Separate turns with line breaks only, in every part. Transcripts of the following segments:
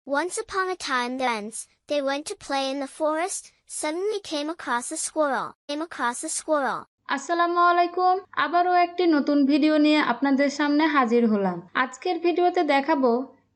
Once upon a time they went to play in the forest, suddenly came across a squirrel.
আসসালামু আলাইকুম আবারও একটি নতুন video নিয়ে আপনাদের সামনে হাজির হলাম। আজকের ভিডিওতে দেখাবো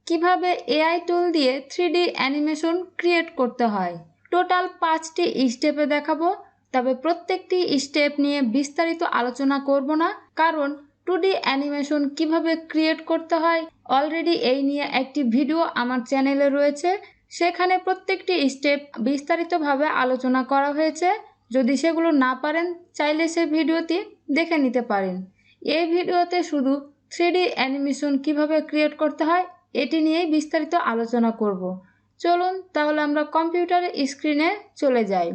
কিভাবে এআই টুল দিয়ে 3D অ্যানিমেশন ক্রিয়েট করতে হয়। টোটাল 5টি স্টেপে দেখাবো, তবে প্রত্যেকটি স্টেপ নিয়ে বিস্তারিত আলোচনা করব না, কারণ 2D অ্যানিমেশন কিভাবে ক্রিয়েট করতে হয় অলরেডি এই নিয়ে একটি ভিডিও আমার চ্যানেলে রয়েছে, সেখানে প্রত্যেকটি স্টেপ বিস্তারিতভাবে আলোচনা করা হয়েছে। যদি সেগুলো না পারেন চাইলে সে ভিডিওটি দেখে নিতে পারেন। এই ভিডিওতে শুধু 3D অ্যানিমেশন কিভাবে ক্রিয়েট করতে হয় এটি নিয়েই বিস্তারিত আলোচনা করব। চলুন তাহলে আমরা কম্পিউটারের স্ক্রিনে চলে যাই।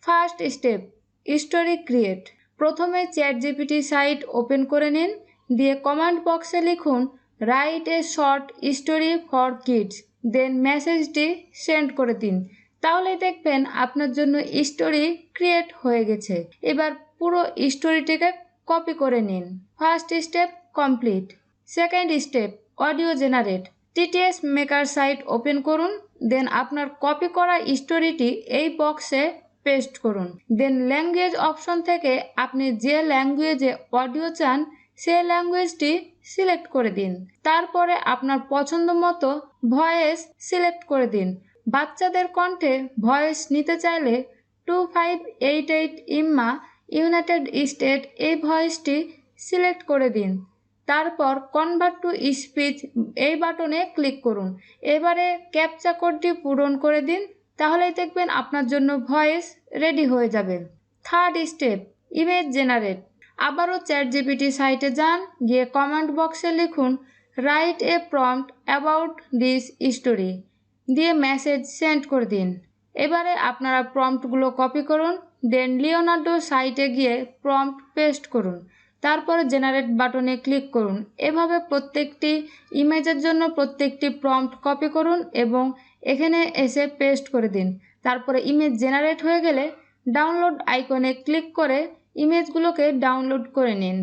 First step, story create. প্রথমে চ্যাটজিপিটি সাইট ওপেন করে নিন, দিয়ে কমান্ড বক্সে লিখুন write a short story for kids, then মেসেজটি সেন্ড করে দিন। তাহলেই দেখবেন আপনার জন্য স্টোরি ক্রিয়েট হয়ে গেছে। এবার পুরো স্টোরিটিকে কপি করে নিন। First step complete. Second step, audio generate. TTS maker site open করুন, দেন আপনার কপি করা স্টোরিটি এই বক্সে পেস্ট করুন। দেন ল্যাঙ্গুয়েজ অপশন থেকে আপনি যে ল্যাঙ্গুয়েজে অডিও চান সেই ল্যাঙ্গুয়েজটি সিলেক্ট করে দিন। তারপরে আপনার পছন্দ মতো ভয়েস সিলেক্ট করে দিন। বাচ্চাদের কণ্ঠে ভয়েস নিতে চাইলে 2588 ইম্মা ইউনাইটেড স্টেট এই ভয়েসটি সিলেক্ট করে দিন। তারপর কনভার্ট টু স্পিচ এই বাটনে ক্লিক করুন। এবারে ক্যাপচা কোডটি পূরণ করে দিন, তাহলেই দেখবেন আপনার জন্য ভয়েস রেডি হয়ে যাবে। Third step, image generate. আবারও চ্যাটজিপিটি সাইটে যান, গিয়ে কমান্ড বক্সে লিখুন write A prompt about this story, দিয়ে মেসেজ সেন্ড করে দিন। এবারে আপনারা প্রম্পটগুলো কপি করুন, দেন লিওনার্ডো সাইটে গিয়ে প্রম্পট পেস্ট করুন। তারপরে জেনারেট বাটনে ক্লিক করুন। এভাবে প্রত্যেকটি ইমেজের জন্য প্রত্যেকটি প্রম্পট কপি করুন এবং এখানে এসে পেস্ট করে দিন। তারপরে ইমেজ জেনারেট হয়ে গেলে ডাউনলোড আইকনে ক্লিক করে ইমেজগুলোকে ডাউনলোড করে নিন।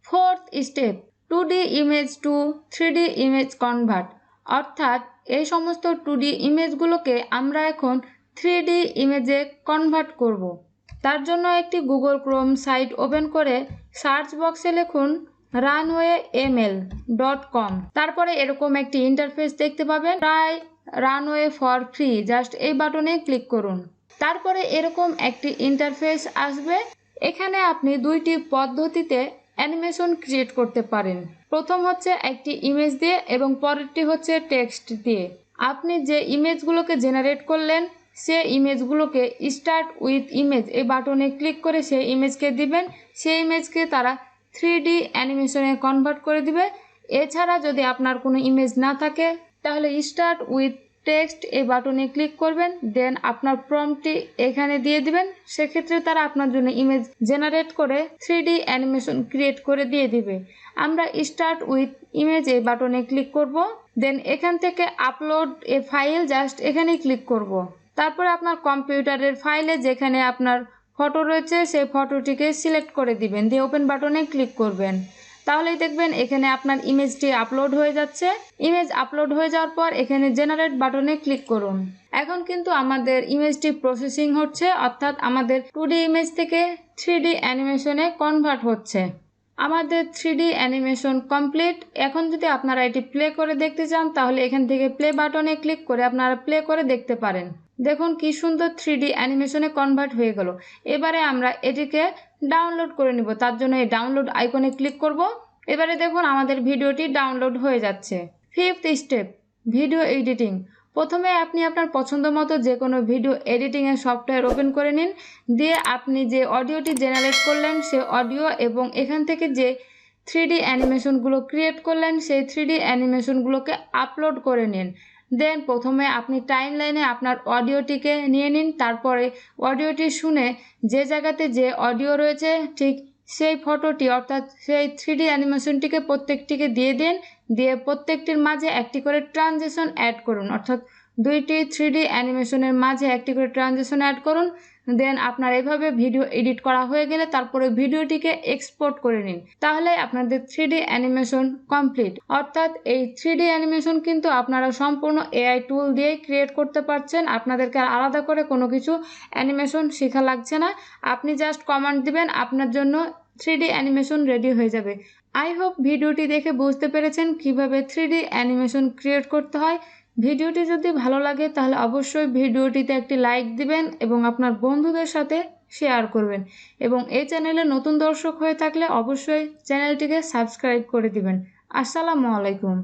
Fourth step, 2D image to 3D image convert. অর্থাৎ এই সমস্ত 2D ইমেজগুলোকে আমরা এখন 3D ইমেজে কনভার্ট করব। তার জন্য একটি গুগল ক্রোম সাইট ওপেন করে সার্চ বক্সে লিখুন runwayml.com। তারপরে এরকম একটি ইন্টারফেস দেখতে পাবেন, try Runway for free, just এই বাটনে ক্লিক করুন। তারপরে এরকম একটি ইন্টারফেস আসবে। এখানে আপনি দুইটি পদ্ধতিতে অ্যানিমেশন ক্রিয়েট করতে পারেন। প্রথম হচ্ছে একটি ইমেজ দিয়ে এবং পরেরটি হচ্ছে টেক্সট দিয়ে। আপনি যে ইমেজগুলোকে জেনারেট করলেন সেই ইমেজগুলোকে স্টার্ট উইথ ইমেজ এই বাটনে ক্লিক করে সেই ইমেজকে দিবেন। সেই ইমেজকে তারা 3D অ্যানিমেশনে কনভার্ট করে দিবে। এছাড়া যদি আপনার কোনো ইমেজ না থাকে তাহলে স্টার্ট উইথ টেক্সট এই বাটনে ক্লিক করবেন, দেন আপনার প্রম্পটটি এখানে দিয়ে দিবেন। সেক্ষেত্রে তারা আপনার জন্য ইমেজ জেনারেট করে 3D অ্যানিমেশন ক্রিয়েট করে দিয়ে দিবে। আমরা স্টার্ট উইথ ইমেজ এই বাটনে ক্লিক করব, দেন এখান থেকে আপলোড এ ফাইল জাস্ট এখানে ক্লিক করব। তারপরে আপনার কম্পিউটারের ফাইলে যেখানে আপনার ফটো রয়েছে সেই ফটোটিকে সিলেক্ট করে দিবেন, দিয়ে ওপেন বাটনে ক্লিক করবেন। তাহলেই দেখবেন এখানে আপনার ইমেজটি আপলোড হয়ে যাচ্ছে। ইমেজ আপলোড হয়ে যাওয়ার পর এখানে জেনারেট বাটনে ক্লিক করুন। এখন কিন্তু আমাদের ইমেজটি প্রসেসিং হচ্ছে, অর্থাৎ আমাদের 2D ইমেজ থেকে 3D অ্যানিমেশনে কনভার্ট হচ্ছে। আমাদের 3D অ্যানিমেশন কমপ্লিট। এখন যদি আপনারা এটি প্লে করে দেখতে চান তাহলে এখান থেকে প্লে বাটনে ক্লিক করে আপনারা প্লে করে দেখতে পারেন। দেখুন কি সুন্দর 3D অ্যানিমেশনে কনভার্ট হয়ে গেল। এবারে আমরা এটিকে ডাউনলোড করে নিব, তার জন্য এই ডাউনলোড আইকনে ক্লিক করব। এবারে দেখুন আমাদের ভিডিওটি ডাউনলোড হয়ে যাচ্ছে। Fifth step, video editing. প্রথমে আপনি আপনার পছন্দ মতো যে কোনো ভিডিও এডিটিংয়ের সফটওয়্যার ওপেন করে নিন, দিয়ে আপনি যে অডিওটি জেনারেট করলেন সে অডিও এবং এখান থেকে যে 3D অ্যানিমেশনগুলো ক্রিয়েট করলেন সেই 3D অ্যানিমেশনগুলোকে আপলোড করে নিন। দেন প্রথমে আপনি টাইমলাইনে আপনার অডিওটিকে নিয়ে নিন, তারপরে অডিওটি শুনে যে জায়গাতে যে অডিও রয়েছে ঠিক সেই ফটোটি অর্থাৎ সেই 3D অ্যানিমেশনটিকে প্রত্যেকটিকে দিয়ে দিন, দিয়ে প্রত্যেকটির মাঝে একটি করে ট্রানজিশন অ্যাড করুন, অর্থাৎ দুইটি 3D অ্যানিমেশনের মাঝে একটি করে ট্রানজিশন অ্যাড করুন। দেন আপনার এভাবে ভিডিও এডিট করা হয়ে গেলে তারপরে ভিডিওটিকে এক্সপোর্ট করে নিন, তাহলে আপনাদের 3D অ্যানিমেশন কমপ্লিট। অর্থাৎ এই 3D অ্যানিমেশন কিন্তু আপনারা সম্পূর্ণ এআই টুল দিয়েই ক্রিয়েট করতে পারছেন। আপনাদেরকে আলাদা করে কোনো কিছু অ্যানিমেশন শেখা লাগছে না, আপনি জাস্ট কমান্ড দিবেন, আপনার জন্য 3D অ্যানিমেশন রেডি হয়ে যাবে। আই হোপ ভিডিওটি দেখে বুঝতে পেরেছেন কিভাবে 3D অ্যানিমেশন ক্রিয়েট করতে হয়। ভিডিওটি যদি ভালো লাগে তাহলে অবশ্যই ভিডিওটিতে একটি লাইক দিবেন এবং আপনার বন্ধুদের সাথে শেয়ার করবেন, এবং এই চ্যানেলে নতুন দর্শক হয়ে থাকলে অবশ্যই চ্যানেলটিকে সাবস্ক্রাইব করে দিবেন। আসসালামু আলাইকুম।